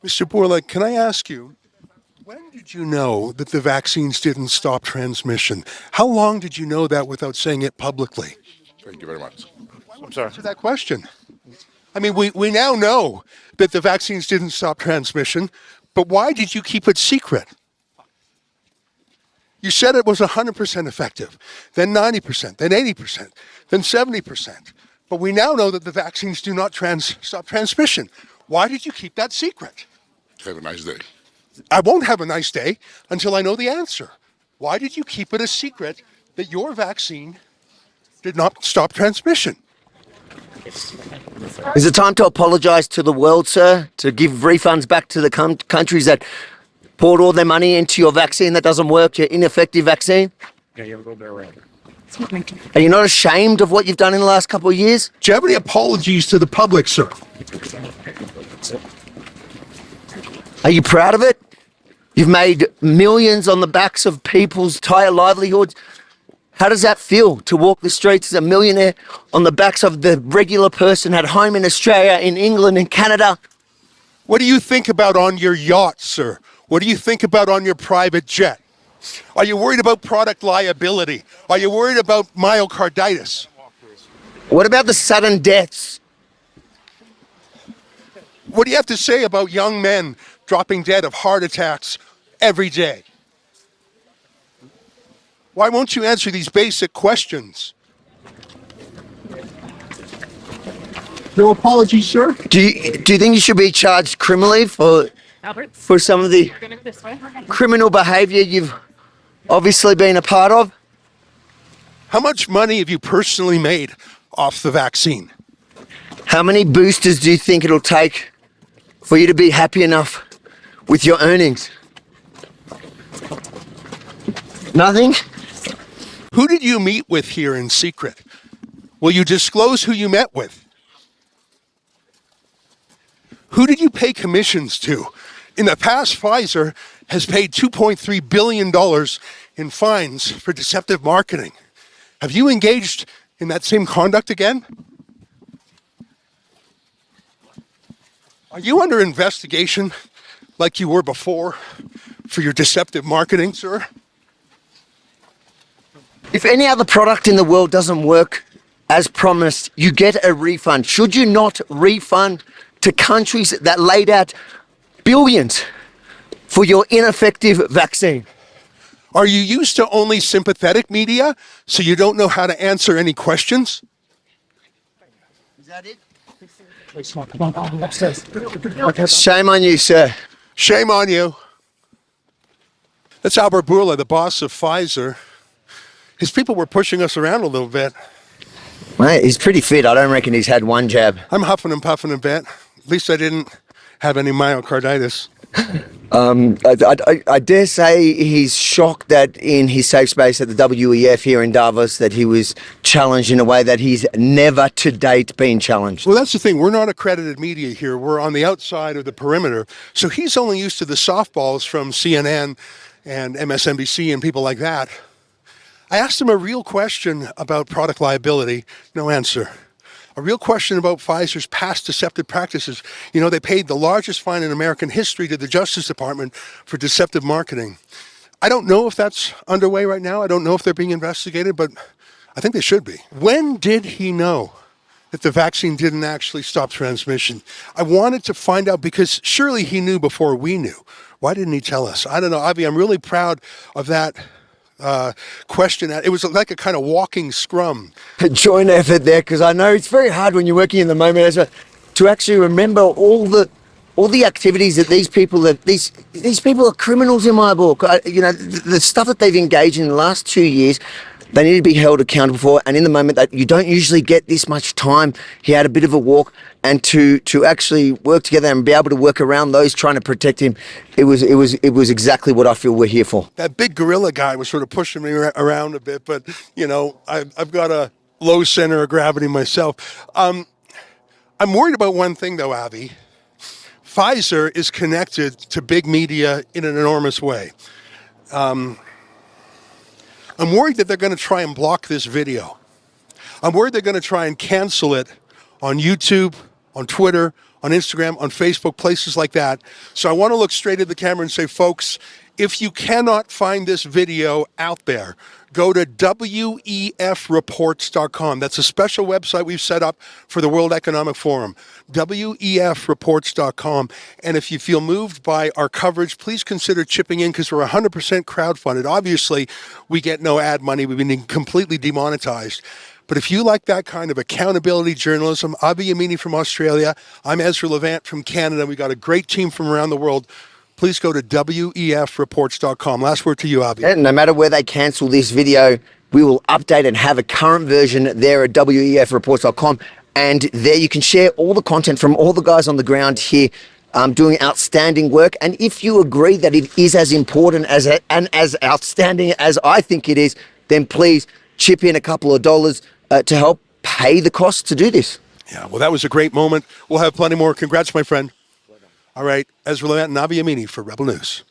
Mr. Borla, can I ask you, when did you know that the vaccines didn't stop transmission? How long did you know that without saying it publicly? Thank you very much. I'm sorry. Answer that question. I mean, we now know that the vaccines didn't stop transmission, but why did you keep it secret? You said it was 100% effective, then 90%, then 80%, then 70%. But we now know that the vaccines do not stop transmission. Why did you keep that secret? Have a nice day. I won't have a nice day until I know the answer. Why did you keep it a secret that your vaccine did not stop transmission? Is it time to apologise to the world, sir? To give refunds back to the countries that poured all their money into your vaccine that doesn't work, your ineffective vaccine? Yeah, you have a little bit around. Are you not ashamed of what you've done in the last couple of years? Do you have any apologies to the public, sir? Are you proud of it? You've made millions on the backs of people's entire livelihoods. How does that feel to walk the streets as a millionaire on the backs of the regular person at home in Australia, in England, in Canada? What do you think about on your yacht, sir? What do you think about on your private jet? Are you worried about product liability? Are you worried about myocarditis? What about the sudden deaths? What do you have to say about young men dropping dead of heart attacks every day? Why won't you answer these basic questions? No apologies, sir. Do you think you should be charged criminally for some of the criminal behaviour you've obviously been a part of? How much money have you personally made off the vaccine? How many boosters do you think it'll take for you to be happy enough with your earnings? Nothing? Who did you meet with here in secret? Will you disclose who you met with? Who did you pay commissions to? In the past, Pfizer has paid $2.3 billion in fines for deceptive marketing. Have you engaged in that same conduct again? Are you under investigation like you were before for your deceptive marketing, sir? If any other product in the world doesn't work as promised, you get a refund. Should you not refund to countries that laid out billions for your ineffective vaccine? Are you used to only sympathetic media, so you don't know how to answer any questions? Is that it? Shame on you, sir. Shame on you. That's Albert Bourla, the boss of Pfizer. His people were pushing us around a little bit. Mate, he's pretty fit. I don't reckon he's had one jab. I'm huffing and puffing a bit. At least I didn't have any myocarditis. I dare say he's shocked that in his safe space at the WEF here in Davos that he was challenged in a way that he's never to date been challenged. Well, that's the thing. We're not accredited media here. We're on the outside of the perimeter. So he's only used to the softballs from CNN and MSNBC and people like that. I asked him a real question about product liability. No answer. A real question about Pfizer's past deceptive practices. You know, they paid the largest fine in American history to the Justice Department for deceptive marketing. I don't know if that's underway right now. I don't know if they're being investigated, but I think they should be. When did he know that the vaccine didn't actually stop transmission? I wanted to find out because surely he knew before we knew. Why didn't he tell us? I don't know, Avi, I'm really proud of that question. It was like a kind of walking scrum. A joint effort there, because I know it's very hard when you're working in the moment, Ezra, to actually remember all the activities that these people are criminals in my book. You know, the stuff that they've engaged in the last 2 years, they need to be held accountable for. And in the moment that you don't usually get this much time, he had a bit of a walk, and to actually work together and be able to work around those trying to protect him, it was exactly what I feel we're here for. That big gorilla guy was sort of pushing me around a bit, but you know, I've got a low center of gravity myself. I'm worried about one thing though, Avi. Pfizer is connected to big media in an enormous way. I'm worried that they're going to try and block this video. I'm worried they're going to try and cancel it on YouTube, on Twitter, on Instagram, on Facebook, places like that. So I want to look straight at the camera and say, folks, if you cannot find this video out there, go to wefreports.com. That's a special website we've set up for the World Economic Forum, wefreports.com. And if you feel moved by our coverage, please consider chipping in because we're 100% crowdfunded. Obviously, we get no ad money. We've been completely demonetized. But if you like that kind of accountability journalism, Avi Yemini from Australia, I'm Ezra Levant from Canada. We got a great team from around the world. Please go to wefreports.com. Last word to you, Avi. And no matter where they cancel this video, we will update and have a current version there at wefreports.com. And there you can share all the content from all the guys on the ground here doing outstanding work. And if you agree that it is as important and as outstanding as I think it is, then please chip in a couple of dollars to help pay the cost to do this. Yeah, well, that was a great moment. We'll have plenty more. Congrats, my friend. All right, Ezra Levant and Avi Yemini for Rebel News.